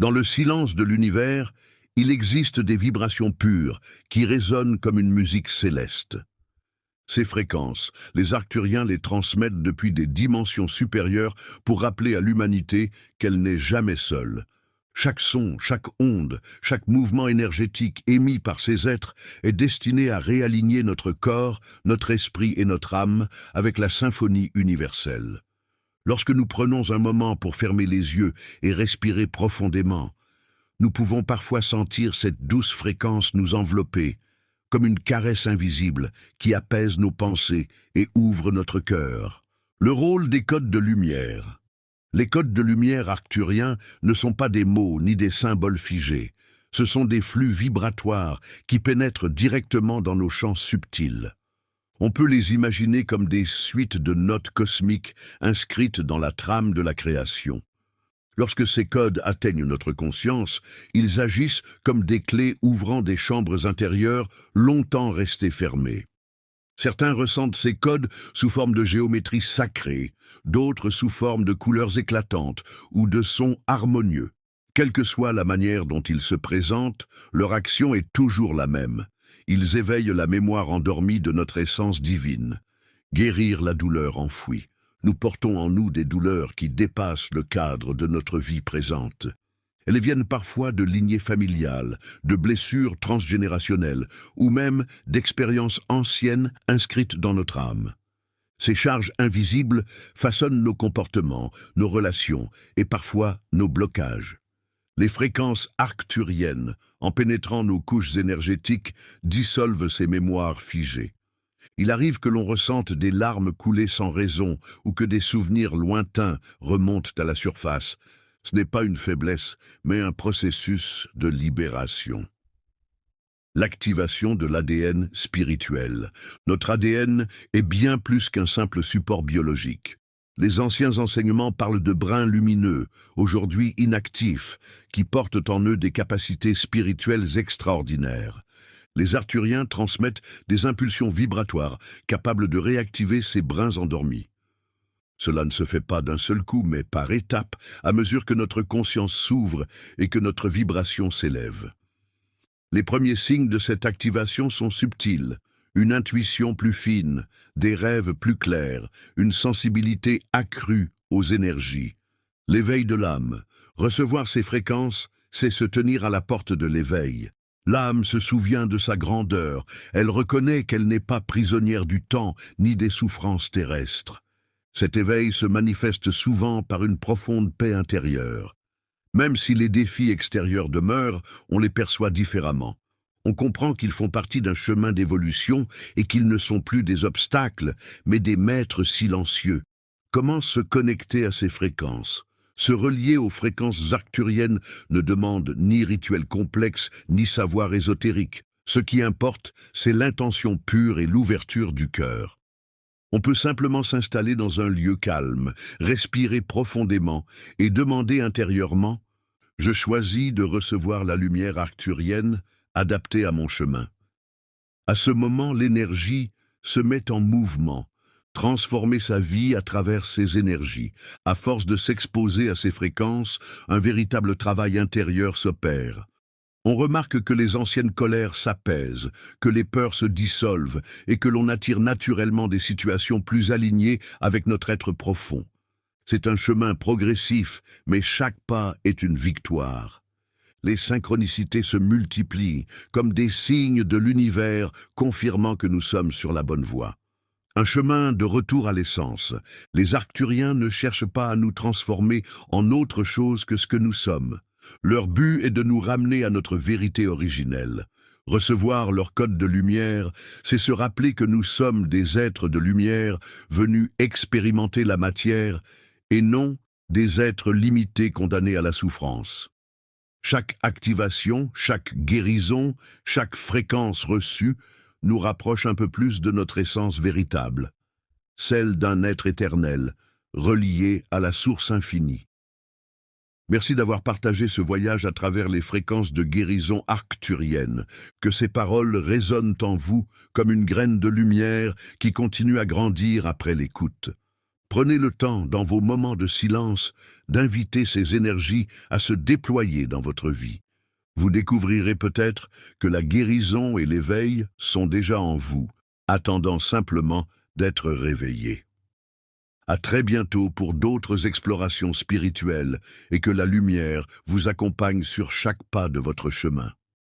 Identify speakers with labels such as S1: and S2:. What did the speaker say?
S1: Dans le silence de l'univers, il existe des vibrations pures qui résonnent comme une musique céleste. Ces fréquences, les arcturiens les transmettent depuis des dimensions supérieures pour rappeler à l'humanité qu'elle n'est jamais seule. Chaque son, chaque onde, chaque mouvement énergétique émis par ces êtres est destiné à réaligner notre corps, notre esprit et notre âme avec la symphonie universelle. Lorsque nous prenons un moment pour fermer les yeux et respirer profondément, nous pouvons parfois sentir cette douce fréquence nous envelopper, comme une caresse invisible qui apaise nos pensées et ouvre notre cœur. Le rôle des codes de lumière. Les codes de lumière arcturiens ne sont pas des mots ni des symboles figés. Ce sont des flux vibratoires qui pénètrent directement dans nos champs subtils. On peut les imaginer comme des suites de notes cosmiques inscrites dans la trame de la création. Lorsque ces codes atteignent notre conscience, ils agissent comme des clés ouvrant des chambres intérieures longtemps restées fermées. Certains ressentent ces codes sous forme de géométrie sacrée, d'autres sous forme de couleurs éclatantes ou de sons harmonieux. Quelle que soit la manière dont ils se présentent, leur action est toujours la même. Ils éveillent la mémoire endormie de notre essence divine. Guérir la douleur enfouie. Nous portons en nous des douleurs qui dépassent le cadre de notre vie présente. Elles viennent parfois de lignées familiales, de blessures transgénérationnelles ou même d'expériences anciennes inscrites dans notre âme. Ces charges invisibles façonnent nos comportements, nos relations et parfois nos blocages. Les fréquences arcturiennes, en pénétrant nos couches énergétiques, dissolvent ces mémoires figées. Il arrive que l'on ressente des larmes couler sans raison ou que des souvenirs lointains remontent à la surface. Ce n'est pas une faiblesse, mais un processus de libération. L'activation de l'ADN spirituel. Notre ADN est bien plus qu'un simple support biologique. Les anciens enseignements parlent de brins lumineux, aujourd'hui inactifs, qui portent en eux des capacités spirituelles extraordinaires. Les arcturiens transmettent des impulsions vibratoires capables de réactiver ces brins endormis. Cela ne se fait pas d'un seul coup, mais par étapes, à mesure que notre conscience s'ouvre et que notre vibration s'élève. Les premiers signes de cette activation sont subtils. Une intuition plus fine, des rêves plus clairs, une sensibilité accrue aux énergies. L'éveil de l'âme. Recevoir ces fréquences, c'est se tenir à la porte de l'éveil. L'âme se souvient de sa grandeur, elle reconnaît qu'elle n'est pas prisonnière du temps ni des souffrances terrestres. Cet éveil se manifeste souvent par une profonde paix intérieure. Même si les défis extérieurs demeurent, on les perçoit différemment. On comprend qu'ils font partie d'un chemin d'évolution et qu'ils ne sont plus des obstacles, mais des maîtres silencieux. Comment se connecter à ces fréquences ? Se relier aux fréquences arcturiennes ne demande ni rituel complexe, ni savoir ésotérique. Ce qui importe, c'est l'intention pure et l'ouverture du cœur. On peut simplement s'installer dans un lieu calme, respirer profondément et demander intérieurement « Je choisis de recevoir la lumière arcturienne adaptée à mon chemin ». À ce moment, l'énergie se met en mouvement. Transformer sa vie à travers ces énergies. À force de s'exposer à ces fréquences, un véritable travail intérieur s'opère. On remarque que les anciennes colères s'apaisent, que les peurs se dissolvent et que l'on attire naturellement des situations plus alignées avec notre être profond. C'est un chemin progressif, mais chaque pas est une victoire. Les synchronicités se multiplient, comme des signes de l'univers confirmant que nous sommes sur la bonne voie. Un chemin de retour à l'essence. Les arcturiens ne cherchent pas à nous transformer en autre chose que ce que nous sommes. Leur but est de nous ramener à notre vérité originelle. Recevoir leur code de lumière, c'est se rappeler que nous sommes des êtres de lumière venus expérimenter la matière et non des êtres limités condamnés à la souffrance. Chaque activation, chaque guérison, chaque fréquence reçue nous rapproche un peu plus de notre essence véritable, celle d'un être éternel, relié à la source infinie. Merci d'avoir partagé ce voyage à travers les fréquences de guérison arcturienne. Que ces paroles résonnent en vous comme une graine de lumière qui continue à grandir après l'écoute. Prenez le temps, dans vos moments de silence, d'inviter ces énergies à se déployer dans votre vie. Vous découvrirez peut-être que la guérison et l'éveil sont déjà en vous, attendant simplement d'être réveillés. À très bientôt pour d'autres explorations spirituelles et que la lumière vous accompagne sur chaque pas de votre chemin.